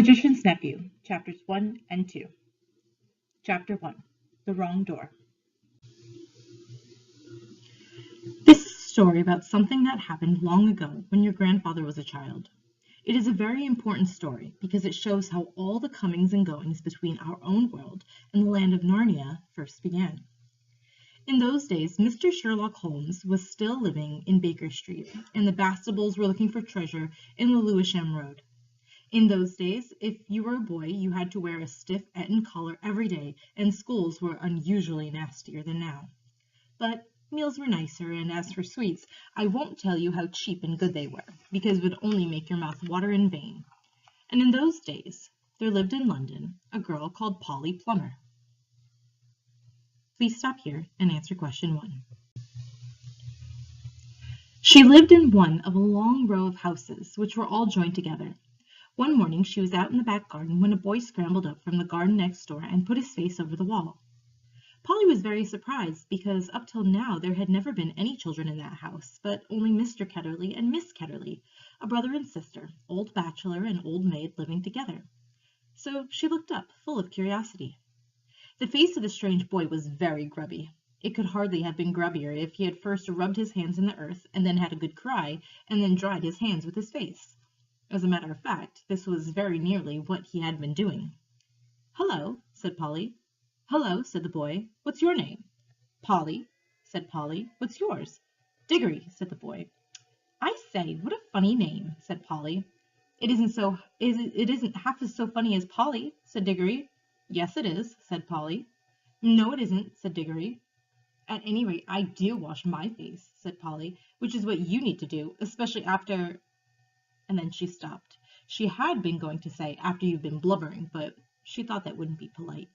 Magician's Nephew, Chapters 1 and 2. Chapter 1. The Wrong Door. This is a story about something that happened long ago when your grandfather was a child. It is a very important story because it shows how all the comings and goings between our own world and the land of Narnia first began. In those days, Mr. Sherlock Holmes was still living in Baker Street, and the Bastables were looking for treasure in the Lewisham Road. In those days, if you were a boy, you had to wear a stiff Eton collar every day, and schools were unusually nastier than now. But meals were nicer, and as for sweets, I won't tell you how cheap and good they were, because it would only make your mouth water in vain. And in those days, there lived in London a girl called Polly Plummer. Please stop here and answer question 1. She lived in one of a long row of houses, which were all joined together. One morning she was out in the back garden when a boy scrambled up from the garden next door and put his face over the wall. Polly was very surprised because up till now there had never been any children in that house, but only Mr. Ketterley and Miss Ketterley, a brother and sister, old bachelor and old maid living together. So she looked up, full of curiosity. The face of the strange boy was very grubby. It could hardly have been grubbier if he had first rubbed his hands in the earth and then had a good cry and then dried his hands with his face. As a matter of fact, this was very nearly what he had been doing. "Hello," said Polly. "Hello," said the boy. "What's your name?" "Polly," said Polly. "What's yours?" "Diggory," said the boy. "I say, what a funny name," said Polly. It isn't half as so funny as Polly," said Diggory. "Yes, it is," said Polly. "No, it isn't," said Diggory. "At any rate, I do wash my face," said Polly, "which is what you need to do, especially after—" And then she stopped. She had been going to say, "after you've been blubbering," but she thought that wouldn't be polite.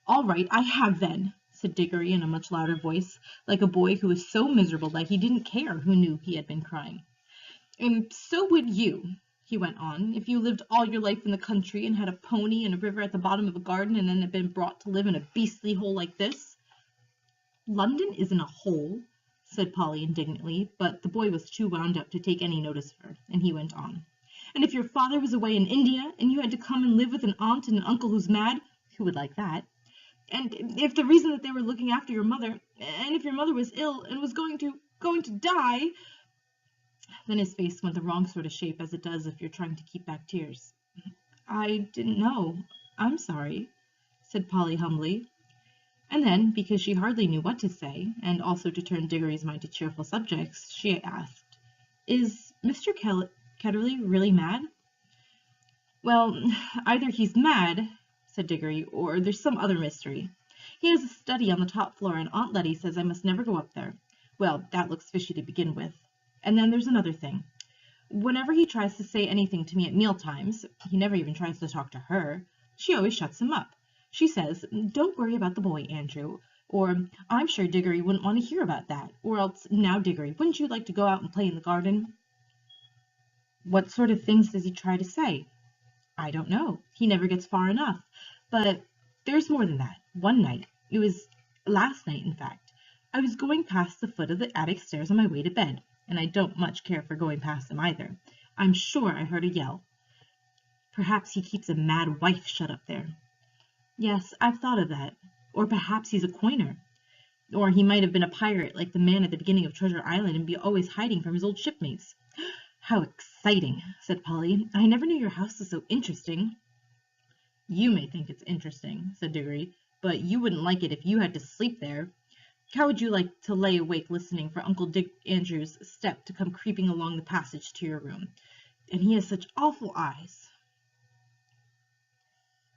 "All right, I have then," said Diggory in a much louder voice, like a boy who was so miserable that he didn't care who knew he had been crying. "And so would you," he went on, "if you lived all your life in the country and had a pony and a river at the bottom of a garden and then had been brought to live in a beastly hole like this." "London isn't a hole," said Polly indignantly, but the boy was too wound up to take any notice of her, and he went on. "And if your father was away in India, and you had to come and live with an aunt and an uncle who's mad, who would like that? And if the reason that they were looking after your mother, and if your mother was ill and was going to die—" Then his face went the wrong sort of shape, as it does if you're trying to keep back tears. "I didn't know. I'm sorry," said Polly humbly. And then, because she hardly knew what to say, and also to turn Diggory's mind to cheerful subjects, she asked, "Is Mr. Ketterley really mad?" "Well, either he's mad," said Diggory, "or there's some other mystery. He has a study on the top floor, and Aunt Letty says I must never go up there. Well, that looks fishy to begin with. And then there's another thing. Whenever he tries to say anything to me at meal times, he never even tries to talk to her, she always shuts him up. She says, 'Don't worry about the boy, Andrew,' or 'I'm sure Diggory wouldn't want to hear about that,' or else, 'Now, Diggory, wouldn't you like to go out and play in the garden?'" "What sort of things does he try to say?" "I don't know. He never gets far enough. But there's more than that. One night, it was last night, in fact, I was going past the foot of the attic stairs on my way to bed, and I don't much care for going past them either. I'm sure I heard a yell. Perhaps he keeps a mad wife shut up there. Yes, I've thought of that. Or perhaps he's a coiner. Or he might have been a pirate like the man at the beginning of Treasure Island and be always hiding from his old shipmates." "How exciting," said Polly. "I never knew your house was so interesting." "You may think it's interesting," said Diggory, "but you wouldn't like it if you had to sleep there. How would you like to lay awake listening for Uncle Dick Andrews' step to come creeping along the passage to your room? And he has such awful eyes."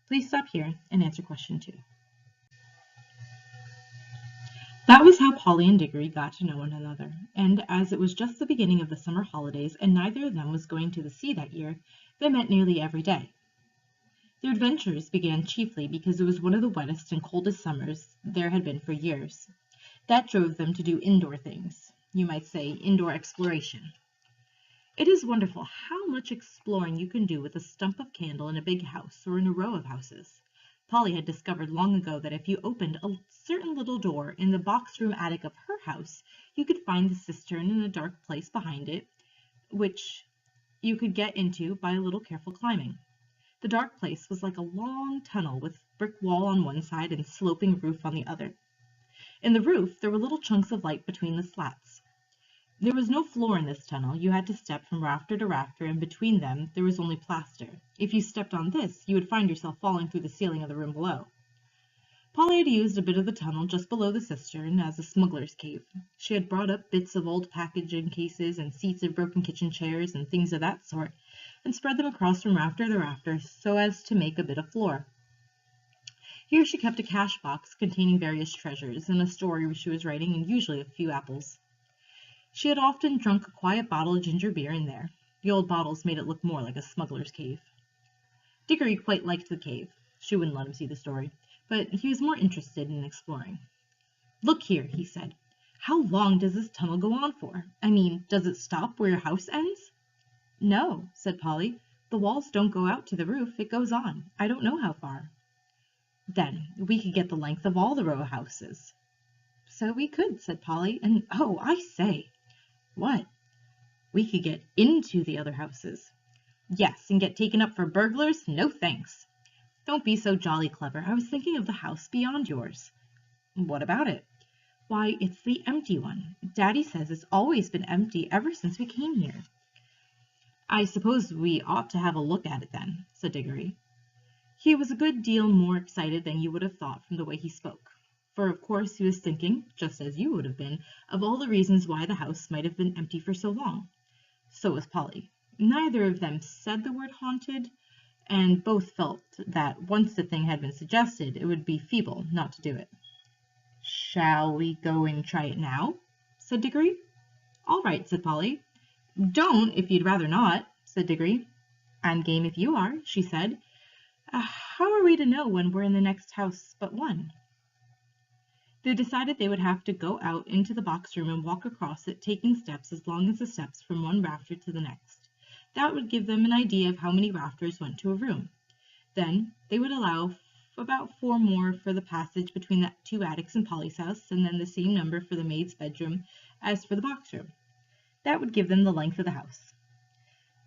Please stop here and answer question 2. That was how Polly and Diggory got to know one another, and as it was just the beginning of the summer holidays and neither of them was going to the sea that year, they met nearly every day. Their adventures began chiefly because it was one of the wettest and coldest summers there had been for years. That drove them to do indoor things, you might say indoor exploration. It is wonderful how much exploring you can do with a stump of candle in a big house or in a row of houses. Polly had discovered long ago that if you opened a certain little door in the box-room attic of her house, you could find the cistern in a dark place behind it, which you could get into by a little careful climbing. The dark place was like a long tunnel with brick wall on one side and sloping roof on the other. In the roof, there were little chunks of light between the slats. There was no floor in this tunnel. You had to step from rafter to rafter, and between them there was only plaster. If you stepped on this, you would find yourself falling through the ceiling of the room below. Polly had used a bit of the tunnel just below the cistern as a smuggler's cave. She had brought up bits of old packaging cases and seats of broken kitchen chairs and things of that sort, and spread them across from rafter to rafter so as to make a bit of floor. Here she kept a cash box containing various treasures and a story she was writing, and usually a few apples. She had often drunk a quiet bottle of ginger beer in there. The old bottles made it look more like a smuggler's cave. Dickory quite liked the cave. She wouldn't let him see the story, but he was more interested in exploring. "Look here," he said. "How long does this tunnel go on for? I mean, does it stop where your house ends?" "No," said Polly. "The walls don't go out to the roof. It goes on. I don't know how far." "Then we could get the length of all the row of houses." "So we could," said Polly. "And oh, I say!" "What?" "We could get into the other houses." "Yes, and get taken up for burglars? No thanks." "Don't be so jolly clever. I was thinking of the house beyond yours." "What about it?" "Why, it's the empty one. Daddy says it's always been empty ever since we came here." "I suppose we ought to have a look at it then," said Dickory. He was a good deal more excited than you would have thought from the way he spoke, for of course he was thinking, just as you would have been, of all the reasons why the house might have been empty for so long. So was Polly. Neither of them said the word haunted, and both felt that once the thing had been suggested, it would be feeble not to do it. "Shall we go and try it now?" said Dickory. "All right," said Polly. "Don't, if you'd rather not," said Dickory. "I'm game if you are," she said. "How are we to know when we're in the next house but one?" They decided they would have to go out into the box room and walk across it, taking steps as long as the steps from one rafter to the next. That would give them an idea of how many rafters went to a room. Then they would allow about 4 more for the passage between the 2 attics in Polly's house, and then the same number for the maid's bedroom as for the box room. That would give them the length of the house.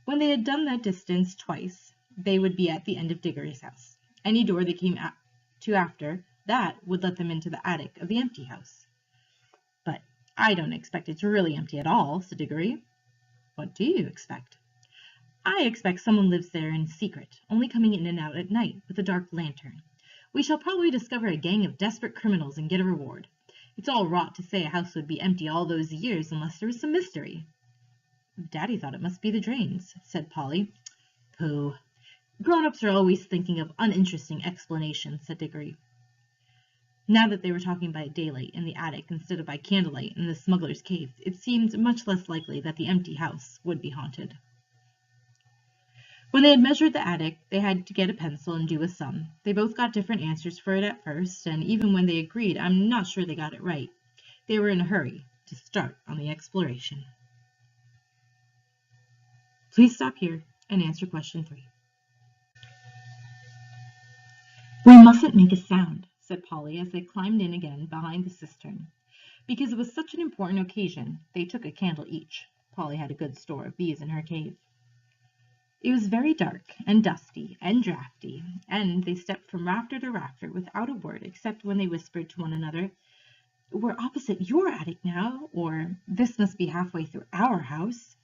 When they had done that distance twice, they would be at the end of Dickory's house. Any door they came to after that would let them into the attic of the empty house. "But I don't expect it's really empty at all," said Dickory. "What do you expect?" "I expect someone lives there in secret, only coming in and out at night with a dark lantern. We shall probably discover a gang of desperate criminals and get a reward. It's all rot to say a house would be empty all those years unless there was some mystery." "Daddy thought it must be the drains," said Polly. "Pooh! Grown-ups are always thinking of uninteresting explanations," said Dickory. Now that they were talking by daylight in the attic instead of by candlelight in the smuggler's cave, it seemed much less likely that the empty house would be haunted. When they had measured the attic, they had to get a pencil and do a sum. They both got different answers for it at first, and even when they agreed, I'm not sure they got it right. They were in a hurry to start on the exploration. Please stop here and answer question 3. "We mustn't make a sound," said Polly as they climbed in again behind the cistern. Because it was such an important occasion, they took a candle each. Polly had a good store of these in her cave. It was very dark and dusty and drafty, and they stepped from rafter to rafter without a word except when they whispered to one another, "We're opposite your attic now," or "This must be halfway through our house."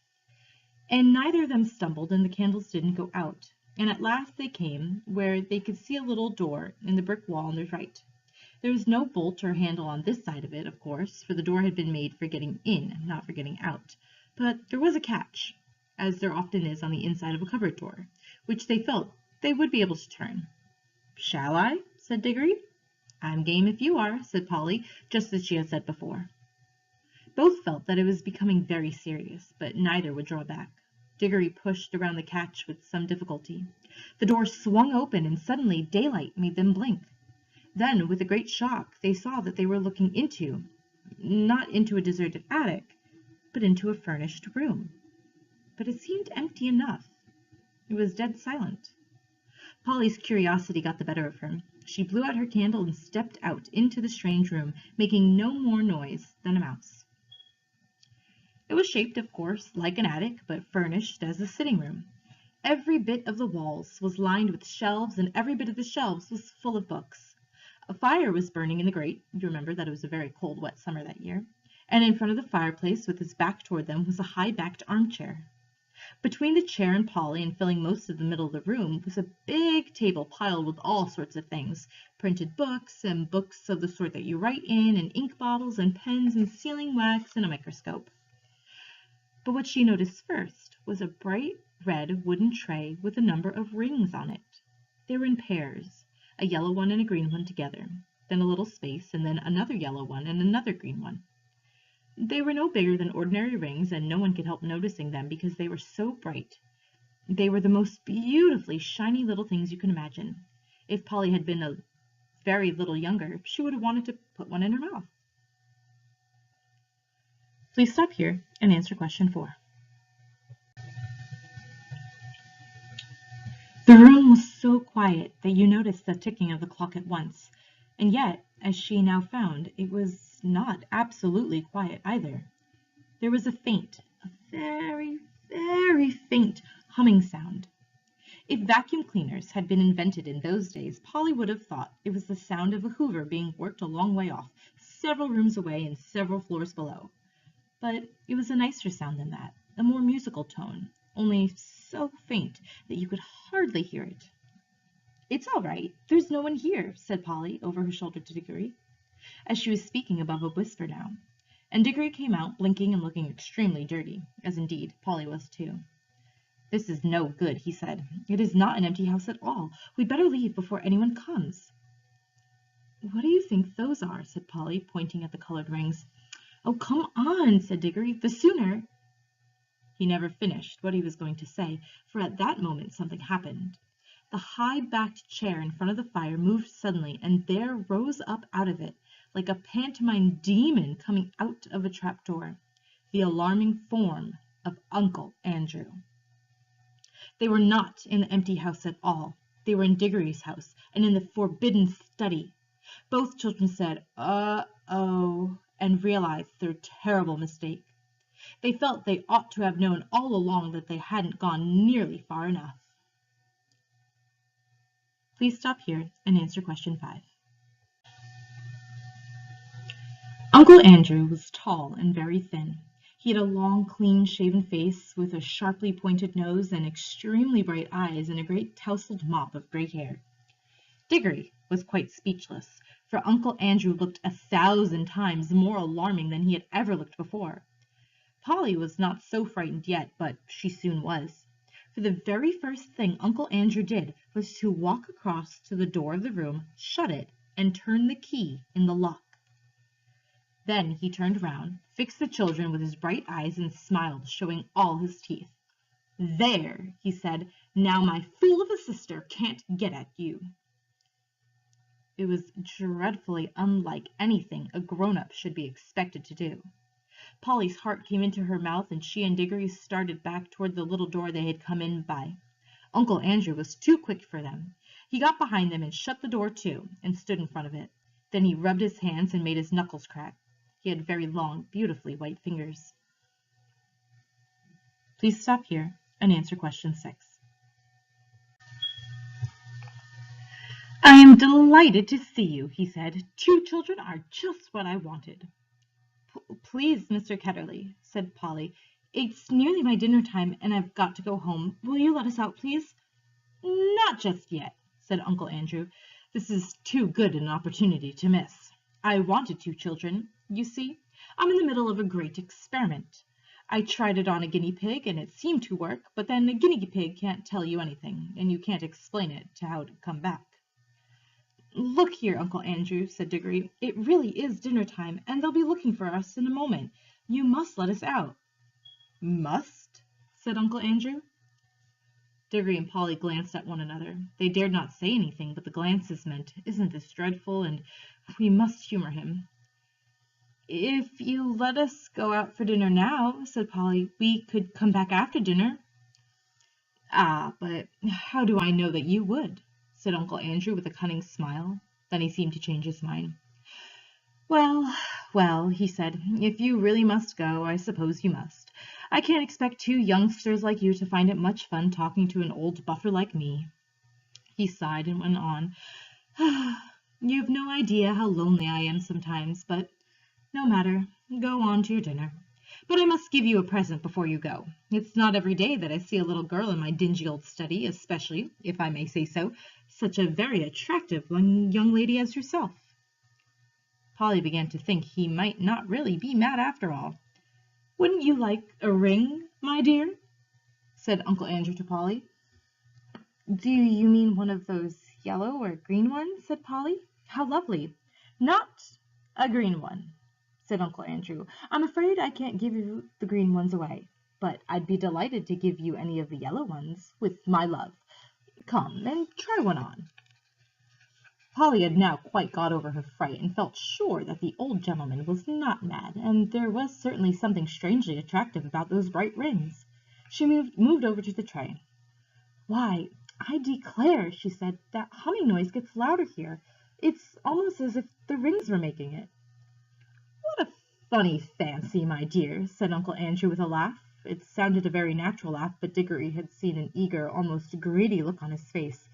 And neither of them stumbled, and the candles didn't go out, and at last they came where they could see a little door in the brick wall on their right. There was no bolt or handle on this side of it, of course, for the door had been made for getting in, not for getting out, but there was a catch, as there often is on the inside of a cupboard door, which they felt they would be able to turn. "Shall I?" said Dickory. "I'm game if you are," said Polly, just as she had said before. Both felt that it was becoming very serious, but neither would draw back. Dickory pushed around the catch with some difficulty. The door swung open, and suddenly daylight made them blink. Then, with a great shock, they saw that they were looking not into a deserted attic, but into a furnished room. But it seemed empty enough. It was dead silent. Polly's curiosity got the better of her. She blew out her candle and stepped out into the strange room, making no more noise than a mouse. It was shaped, of course, like an attic, but furnished as a sitting room. Every bit of the walls was lined with shelves, and every bit of the shelves was full of books. A fire was burning in the grate. You remember that it was a very cold, wet summer that year. And in front of the fireplace, with his back toward them, was a high-backed armchair. Between the chair and Polly, and filling most of the middle of the room, was a big table piled with all sorts of things, printed books, and books of the sort that you write in, and ink bottles, and pens, and sealing wax, and a microscope. But what she noticed first was a bright red wooden tray with a number of rings on it. They were in pairs, a yellow one and a green one together, then a little space, and then another yellow one and another green one. They were no bigger than ordinary rings, and no one could help noticing them because they were so bright. They were the most beautifully shiny little things you can imagine. If Polly had been a very little younger, she would have wanted to put one in her mouth. Please stop here and answer question 4. The room was so quiet that you noticed the ticking of the clock at once, and yet, as she now found, it was not absolutely quiet either. There was a very, very faint humming sound. If vacuum cleaners had been invented in those days, Polly would have thought it was the sound of a hoover being worked a long way off, several rooms away and several floors below. But it was a nicer sound than that, a more musical tone, only so faint that you could hardly hear it. "It's all right. There's no one here," said Polly over her shoulder to Diggory, as she was speaking above a whisper now. And Diggory came out, blinking and looking extremely dirty, as indeed Polly was too. "This is no good," he said. "It is not an empty house at all. We'd better leave before anyone comes." "What do you think those are?" said Polly, pointing at the colored rings. "Oh, come on," said Diggory. "The sooner—" He never finished what he was going to say, for at that moment something happened. The high-backed chair in front of the fire moved suddenly, and there rose up out of it, like a pantomime demon coming out of a trapdoor, the alarming form of Uncle Andrew. They were not in the empty house at all. They were in Diggory's house, and in the forbidden study. Both children said, "Uh-oh," and realized their terrible mistake. They felt they ought to have known all along that they hadn't gone nearly far enough. Please stop here and answer question 5. Uncle Andrew was tall and very thin. He had a long, clean-shaven face with a sharply pointed nose and extremely bright eyes and a great tousled mop of gray hair. Diggory was quite speechless, for Uncle Andrew looked 1,000 times more alarming than he had ever looked before. Polly was not so frightened yet, but she soon was. For the very first thing Uncle Andrew did was to walk across to the door of the room, shut it, and turn the key in the lock. Then he turned round, fixed the children with his bright eyes, and smiled, showing all his teeth. "There," he said, "now my fool of a sister can't get at you." It was dreadfully unlike anything a grown-up should be expected to do. Polly's heart came into her mouth, and she and Diggory started back toward the little door they had come in by. Uncle Andrew was too quick for them. He got behind them and shut the door too, and stood in front of it. Then he rubbed his hands and made his knuckles crack. He had very long, beautifully white fingers. Please stop here and answer question 6. "I am delighted to see you," he said. "2 children are just what I wanted." "Please, Mr. Ketterly," said Polly, "it's nearly my dinner time, and I've got to go home. Will you let us out, please?" "Not just yet," said Uncle Andrew. "This is too good an opportunity to miss. I wanted 2 children. You see, I'm in the middle of a great experiment. I tried it on a guinea pig, and it seemed to work, but then a guinea pig can't tell you anything, and you can't explain it to how to come back." "Look here, Uncle Andrew," said Diggory, "it really is dinner time, and they'll be looking for us in a moment. You must let us out." "Must?" said Uncle Andrew. Diggory and Polly glanced at one another. They dared not say anything, but the glances meant, "Isn't this dreadful?" and "We must humor him." "If you let us go out for dinner now," said Polly, "we could come back after dinner." "Ah, but how do I know that you would?" said Uncle Andrew with a cunning smile. Then he seemed to change his mind. "Well, well," he said, "if you really must go, I suppose you must. I can't expect two youngsters like you to find it much fun talking to an old buffer like me." He sighed and went on. "You've no idea how lonely I am sometimes, but no matter. Go on to your dinner. But I must give you a present before you go. It's not every day that I see a little girl in my dingy old study, especially, if I may say so, such a very attractive young lady as yourself." Polly began to think he might not really be mad after all. "Wouldn't you like a ring, my dear?" said Uncle Andrew to Polly. "Do you mean one of those yellow or green ones?" said Polly. "How lovely!" "Not a green one," said Uncle Andrew. "I'm afraid I can't give you the green ones away, but I'd be delighted to give you any of the yellow ones, with my love. Come and try one on." Polly had now quite got over her fright, and felt sure that the old gentleman was not mad, and there was certainly something strangely attractive about those bright rings. She moved over to the tray. "Why, I declare," she said, "that humming noise gets louder here. It's almost as if the rings were making it." "What a funny fancy, my dear," said Uncle Andrew with a laugh. It sounded a very natural laugh, but Dickory had seen an eager, almost greedy look on his face.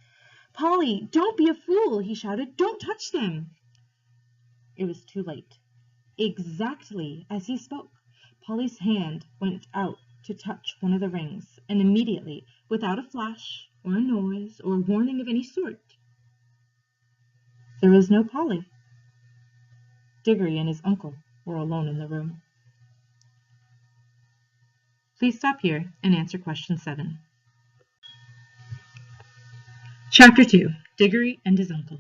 "Polly, don't be a fool!" he shouted. "Don't touch them!" It was too late. Exactly as he spoke, Polly's hand went out to touch one of the rings, and immediately, without a flash, or a noise, or warning of any sort, there was no Polly. Diggory and his uncle were alone in the room. Please stop here and answer question 7. Chapter 2. Diggory and his uncle.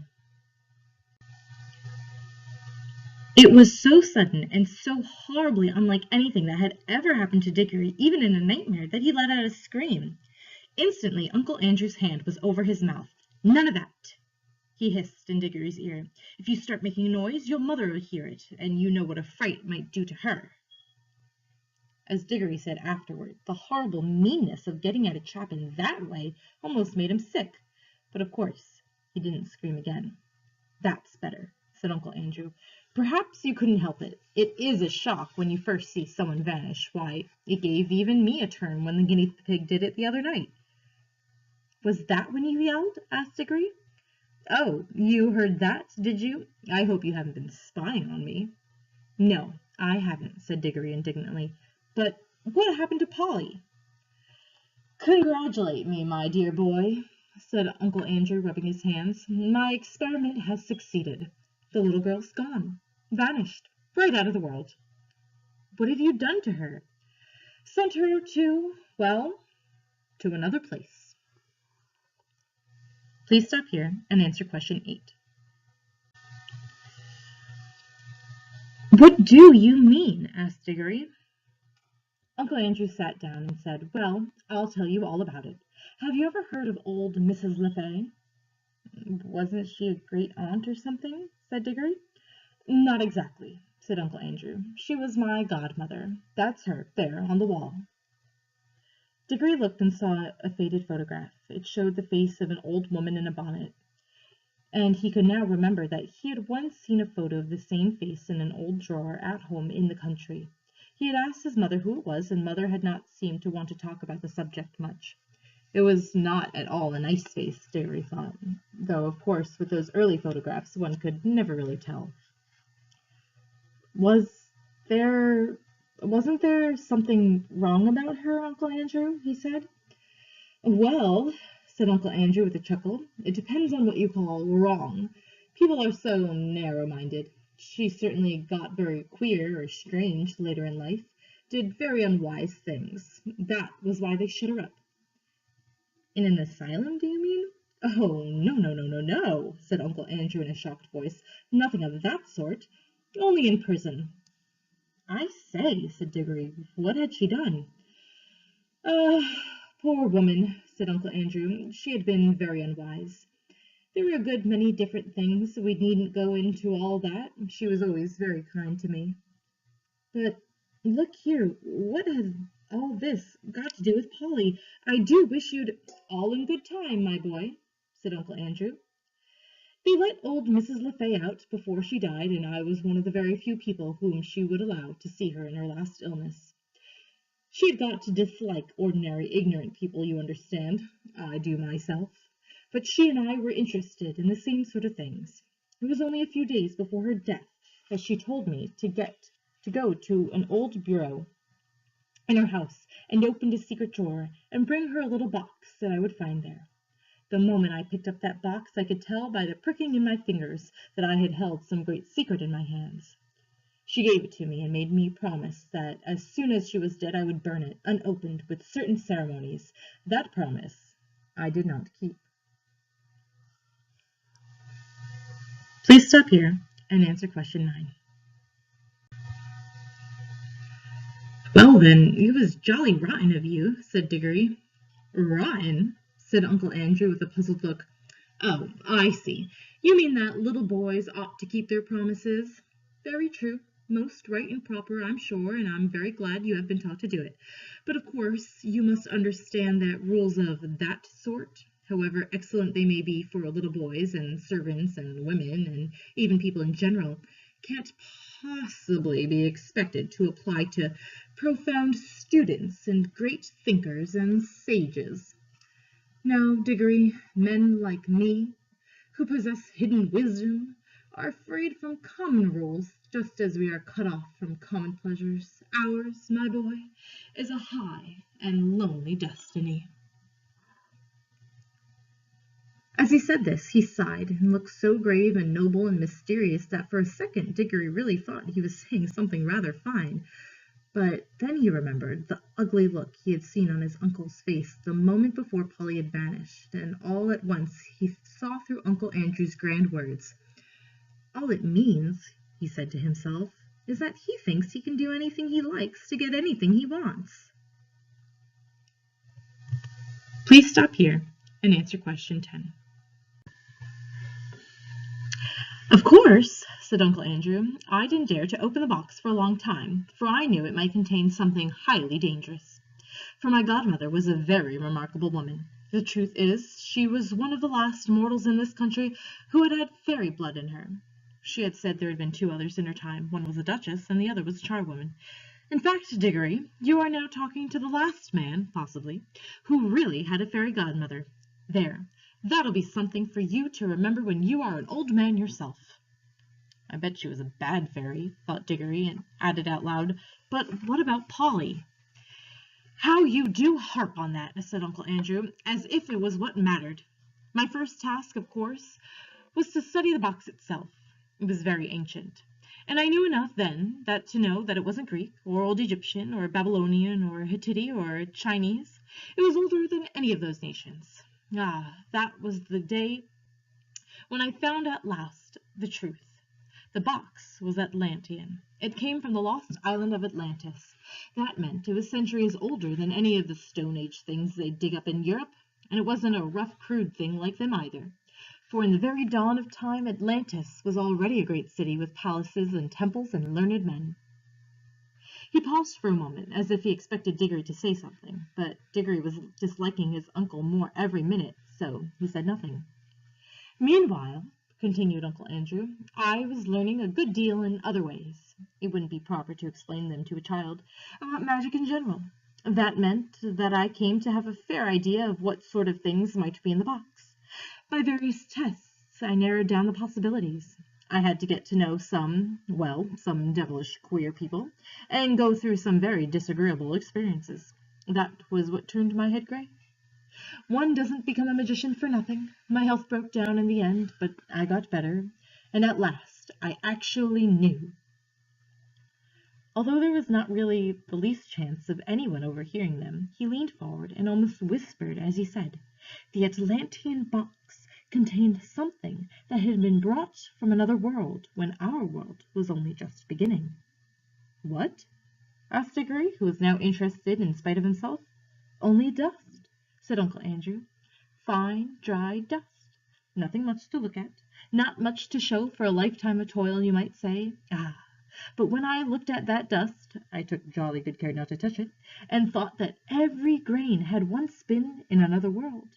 It was so sudden and so horribly unlike anything that had ever happened to Diggory, even in a nightmare, that he let out a scream. Instantly Uncle Andrew's hand was over his mouth. "None of that!" he hissed in Diggory's ear. "If you start making a noise, your mother will hear it, and you know what a fright might do to her." As Diggory said afterward, the horrible meanness of getting at a chap in that way almost made him sick. But of course he didn't scream again. "That's better," said Uncle Andrew. "Perhaps you couldn't help it. It is a shock when you first see someone vanish. Why, it gave even me a turn when the guinea pig did it the other night." "Was that when you yelled?" asked Diggory. "Oh, you heard that, did you? I hope you haven't been spying on me." "No, I haven't," said Diggory indignantly. "But what happened to Polly?" "Congratulate me, my dear boy," said Uncle Andrew, rubbing his hands. "My experiment has succeeded. The little girl's gone. Vanished. Right out of the world." "What have you done to her?" "Sent her well, to another place." Please stop here and answer question 8. "What do you mean?" asked Diggory. Uncle Andrew sat down and said, "Well, I'll tell you all about it. Have you ever heard of old Mrs. Lefay?" "Wasn't she a great aunt or something?" said Diggory. "Not exactly," said Uncle Andrew. "She was my godmother. That's her, there, on the wall." Diggory looked and saw a faded photograph. It showed the face of an old woman in a bonnet, and he could now remember that he had once seen a photo of the same face in an old drawer at home in the country. He had asked his mother who it was, and Mother had not seemed to want to talk about the subject much. It was not at all a nice face, Diggory thought, though of course with those early photographs one could never really tell. Wasn't there something wrong about her, Uncle Andrew?" he said. "Well," said Uncle Andrew with a chuckle, "it depends on what you call wrong. People are so narrow-minded. She certainly got very queer or strange later in life, did very unwise things. That was why they shut her up." "In an asylum, do you mean?" "Oh, no, no, no, no, no," said Uncle Andrew in a shocked voice. "Nothing of that sort. Only in prison." "I say," said Diggory, "what had she done?" Poor woman," said Uncle Andrew. "She had been very unwise. There were a good many different things. We needn't go into all that. She was always very kind to me." "But look here, what has all this got to do with Polly? I do wish you'd—" "All in good time, my boy," said Uncle Andrew. "They let old Mrs. Lefay out before she died, and I was one of the very few people whom she would allow to see her in her last illness. She had got to dislike ordinary ignorant people, you understand. I do myself. But she and I were interested in the same sort of things. It was only a few days before her death that she told me to go to an old bureau in her house and open a secret drawer and bring her a little box that I would find there. The moment I picked up that box, I could tell by the pricking in my fingers that I had held some great secret in my hands. She gave it to me and made me promise that as soon as she was dead I would burn it, unopened, with certain ceremonies. That promise I did not keep. Please stop here and answer question 9. Well then, it was jolly rotten of you, said Diggory. Rotten? Said Uncle Andrew with a puzzled look. Oh, I see. You mean that little boys ought to keep their promises? Very true. Most right and proper, I'm sure, and I'm very glad you have been taught to do it. But of course, you must understand that rules of that sort, however excellent they may be for little boys and servants and women and even people in general, can't possibly be expected to apply to profound students and great thinkers and sages. Now, Diggory, men like me, who possess hidden wisdom, are freed from common rules, just as we are cut off from common pleasures. Ours, my boy, is a high and lonely destiny. As he said this, he sighed, and looked so grave and noble and mysterious that for a second Diggory really thought he was saying something rather fine. But then he remembered the ugly look he had seen on his uncle's face the moment before Polly had vanished, and all at once he saw through Uncle Andrew's grand words. All it means, he said to himself, is that he thinks he can do anything he likes to get anything he wants. Please stop here and answer question 10. Of course, said Uncle Andrew, I didn't dare to open the box for a long time, for I knew it might contain something highly dangerous. For my godmother was a very remarkable woman. The truth is, she was one of the last mortals in this country who had fairy blood in her. She had said there had been 2 others in her time. One was a duchess, and the other was a charwoman. In fact, Diggory, you are now talking to the last man, possibly, who really had a fairy godmother. There, that'll be something for you to remember when you are an old man yourself. I bet she was a bad fairy, thought Diggory, and added out loud, but what about Polly? How you do harp on that, said Uncle Andrew, as if it was what mattered. My first task, of course, was to study the box itself. It was very ancient, and I knew enough then to know that it wasn't Greek, or old Egyptian, or Babylonian, or Hittite, or Chinese. It was older than any of those nations. Ah, that was the day when I found at last the truth. The box was Atlantean. It came from the lost island of Atlantis. That meant it was centuries older than any of the Stone Age things they dig up in Europe, and it wasn't a rough, crude thing like them either. For in the very dawn of time, Atlantis was already a great city with palaces and temples and learned men. He paused for a moment, as if he expected Diggory to say something, but Diggory was disliking his uncle more every minute, so he said nothing. Meanwhile, continued Uncle Andrew, I was learning a good deal in other ways. It wouldn't be proper to explain them to a child, about magic in general. That meant that I came to have a fair idea of what sort of things might be in the box. By various tests, I narrowed down the possibilities. I had to get to know some devilish queer people, and go through some very disagreeable experiences. That was what turned my head gray. One doesn't become a magician for nothing. My health broke down in the end, but I got better, and at last I actually knew. Although there was not really the least chance of anyone overhearing them, he leaned forward and almost whispered as he said, "The Atlantean box contained something that had been brought from another world when our world was only just beginning." "What?" asked Diggory, who was now interested in spite of himself. "Only dust," said Uncle Andrew. "Fine, dry dust. Nothing much to look at. Not much to show for a lifetime of toil, you might say. Ah! But when I looked at that dust, I took jolly good care not to touch it, and thought that every grain had once been in another world.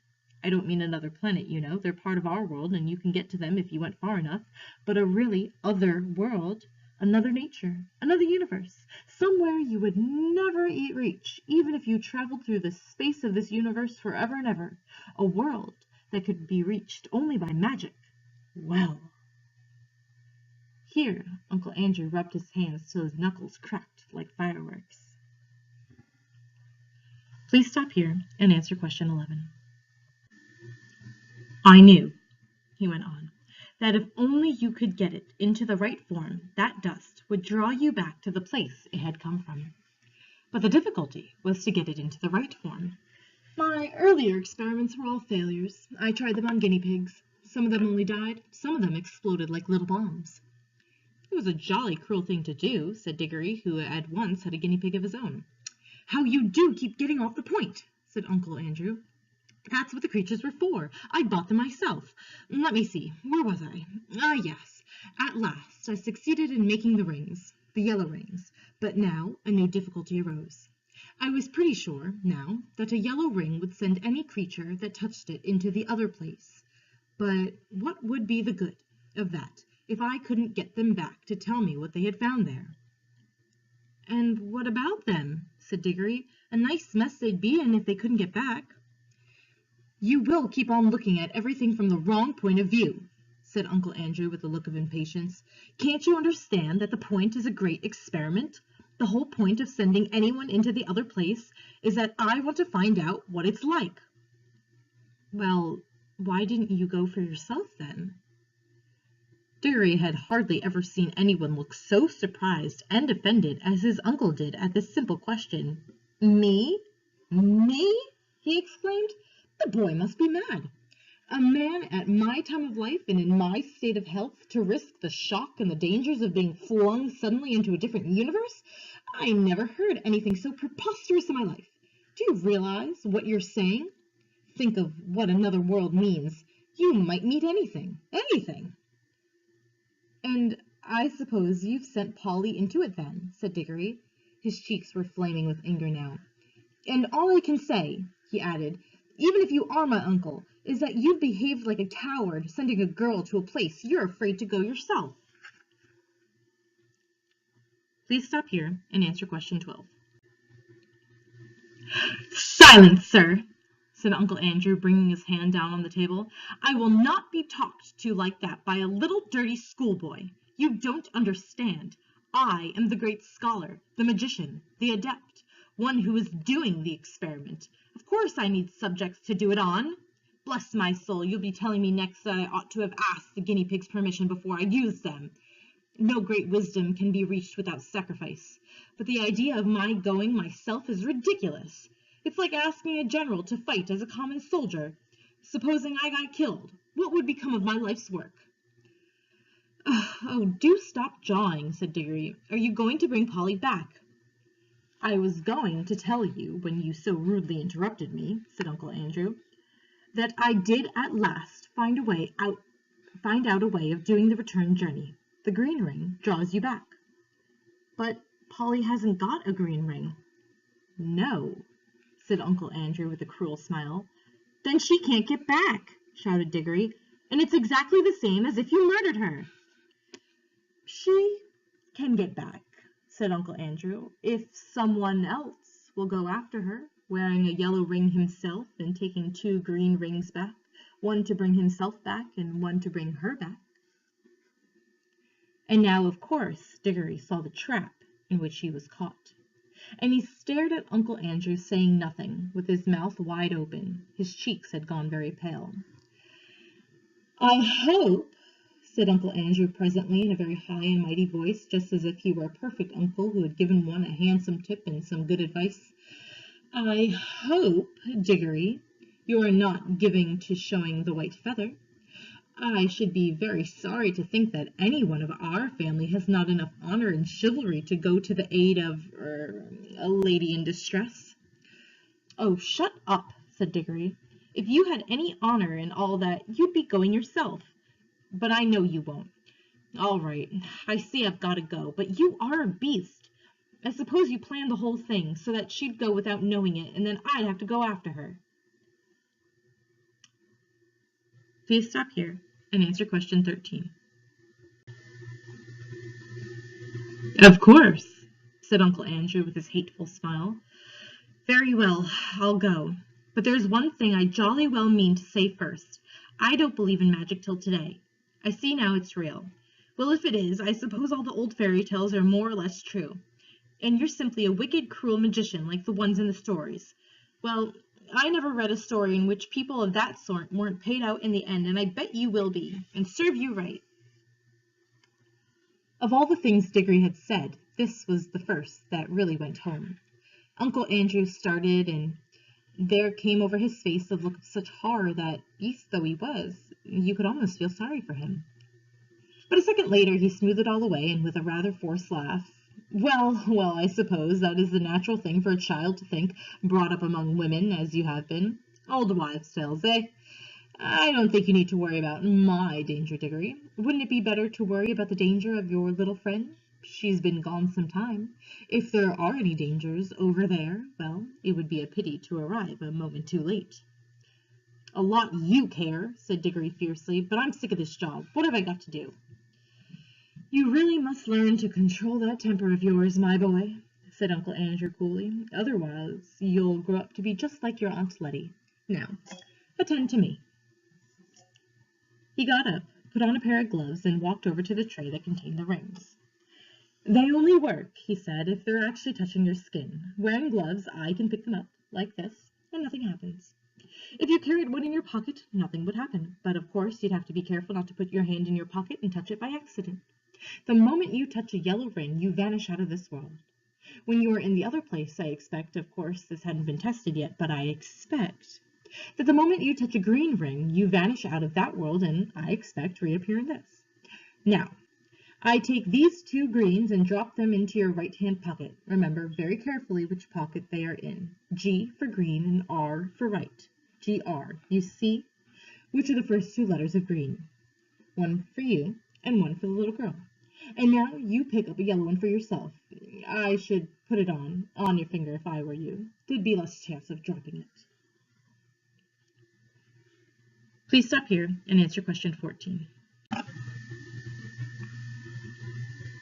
I don't mean another planet, you know. They're part of our world, and you can get to them if you went far enough. But a really other world, another nature, another universe, somewhere you would never reach, even if you traveled through the space of this universe forever and ever, a world that could be reached only by magic. Well, here Uncle Andrew rubbed his hands till his knuckles cracked like fireworks. Please stop here and answer question 11. I knew, he went on, that if only you could get it into the right form, that dust would draw you back to the place it had come from. But the difficulty was to get it into the right form. My earlier experiments were all failures. I tried them on guinea pigs. Some of them only died, some of them exploded like little bombs. It was a jolly cruel thing to do, said Diggory, who at once had a guinea pig of his own. How you do keep getting off the point, said Uncle Andrew. That's what the creatures were for. I bought them myself. Let me see, where was I? Ah, yes. At last I succeeded in making the rings, the yellow rings, but now a new difficulty arose. I was pretty sure, now, that a yellow ring would send any creature that touched it into the other place. But what would be the good of that if I couldn't get them back to tell me what they had found there? And what about them? Said Diggory. A nice mess they'd be in if they couldn't get back. You will keep on looking at everything from the wrong point of view, said Uncle Andrew with a look of impatience. Can't you understand that the point is a great experiment? The whole point of sending anyone into the other place is that I want to find out what it's like. Well, why didn't you go for yourself then? Diggory had hardly ever seen anyone look so surprised and offended as his uncle did at this simple question. Me? Me? He exclaimed. The boy must be mad. A man at my time of life and in my state of health to risk the shock and the dangers of being flung suddenly into a different universe? I never heard anything so preposterous in my life. Do you realize what you're saying? Think of what another world means. You might meet anything. Anything. And I suppose you've sent Polly into it then, said Diggory. His cheeks were flaming with anger now. And all I can say, he added, even if you are my uncle, is that you've behaved like a coward sending a girl to a place you're afraid to go yourself. Please stop here and answer question 12. Silence, sir, said Uncle Andrew, bringing his hand down on the table. I will not be talked to like that by a little dirty schoolboy. You don't understand. I am the great scholar, the magician, the adept, one who is doing the experiment. Of course I need subjects to do it on. Bless my soul, you'll be telling me next that I ought to have asked the guinea pigs' permission before I used them. No great wisdom can be reached without sacrifice, but the idea of my going myself is ridiculous. It's like asking a general to fight as a common soldier. Supposing I got killed, what would become of my life's work? Oh, do stop jawing, said Diggory. Are you going to bring Polly back? I was going to tell you, when you so rudely interrupted me, said Uncle Andrew, that I did at last find out a way of doing the return journey. The green ring draws you back. But Polly hasn't got a green ring. No, said Uncle Andrew with a cruel smile. Then she can't get back, shouted Diggory, and it's exactly the same as if you murdered her. She can get back, said Uncle Andrew, if someone else will go after her, wearing a yellow ring himself and taking 2 green rings back, one to bring himself back and one to bring her back. And now, of course, Diggory saw the trap in which he was caught, and he stared at Uncle Andrew, saying nothing, with his mouth wide open. His cheeks had gone very pale. I hope, said Uncle Andrew presently in a very high and mighty voice, just as if he were a perfect uncle who had given one a handsome tip and some good advice, I hope, Diggory, you are not giving to showing the white feather. I should be very sorry to think that any one of our family has not enough honor and chivalry to go to the aid of a lady in distress. Oh, shut up, said Diggory. If you had any honor in all that, you'd be going yourself. But I know you won't. All right, I see I've got to go, but you are a beast. I suppose you planned the whole thing so that she'd go without knowing it, and then I'd have to go after her. Please stop here and answer question 13. Of course, said Uncle Andrew with his hateful smile. Very well, I'll go. But there's one thing I jolly well mean to say first. I don't believe in magic till today. I see now it's real. Well, if it is, I suppose all the old fairy tales are more or less true. And you're simply a wicked, cruel magician like the ones in the stories. Well, I never read a story in which people of that sort weren't paid out in the end, and I bet you will be, and serve you right. Of all the things Diggory had said, this was the first that really went home. Uncle Andrew started, and there came over his face a look of such horror that, beast though he was, you could almost feel sorry for him. But a second later he smoothed it all away, and with a rather forced laugh, well, well, I suppose that is the natural thing for a child to think, brought up among women, as you have been. Old wives' tales, eh? I don't think you need to worry about my danger, Diggory. Wouldn't it be better to worry about the danger of your little friend? She's been gone some time. If there are any dangers over there, well, it would be a pity to arrive a moment too late. A lot you care, said Diggory fiercely, but I'm sick of this job. What have I got to do? You really must learn to control that temper of yours, my boy, said Uncle Andrew coolly. Otherwise, you'll grow up to be just like your Aunt Letty. Now, attend to me. He got up, put on a pair of gloves, and walked over to the tray that contained the rings. They only work, he said, if they're actually touching your skin. Wearing gloves, I can pick them up, like this, and nothing happens. If you carried one in your pocket, nothing would happen. But of course, you'd have to be careful not to put your hand in your pocket and touch it by accident. The moment you touch a yellow ring, you vanish out of this world. When you are in the other place, I expect, of course, this hadn't been tested yet, but I expect that the moment you touch a green ring, you vanish out of that world and, I expect, reappear in this. Now, I take these two greens and drop them into your right-hand pocket. Remember very carefully which pocket they are in. G for green and R for right. GR. You see? Which are the first two letters of green? One for you and one for the little girl. And now you pick up a yellow one for yourself. I should put it on your finger if I were you. There'd be less chance of dropping it. Please stop here and answer question 14.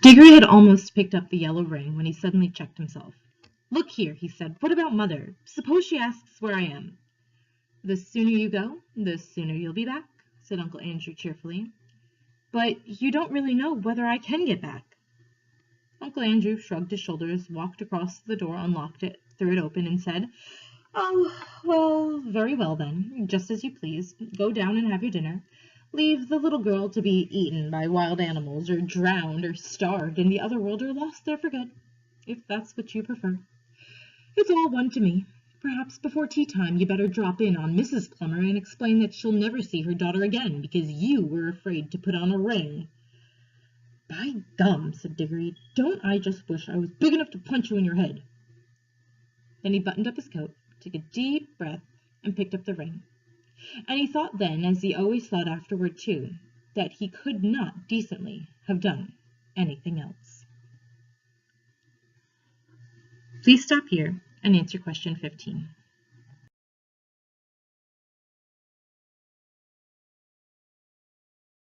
Diggory had almost picked up the yellow ring when he suddenly checked himself. Look here, he said, what about Mother? Suppose she asks where I am. The sooner you go, the sooner you'll be back, said Uncle Andrew cheerfully. But you don't really know whether I can get back. Uncle Andrew shrugged his shoulders, walked across to the door, unlocked it, threw it open, and said, Oh, well, very well then, just as you please. Go down and have your dinner. Leave the little girl to be eaten by wild animals, or drowned, or starved in the other world, or lost there for good, if that's what you prefer. It's all one to me. Perhaps before tea time you better drop in on Mrs. Plummer and explain that she'll never see her daughter again because you were afraid to put on a ring. By gum, said Diggory, don't I just wish I was big enough to punch you in your head. Then he buttoned up his coat, took a deep breath, and picked up the ring. And he thought then, as he always thought afterward too, that he could not decently have done anything else. Please stop here and answer question 15.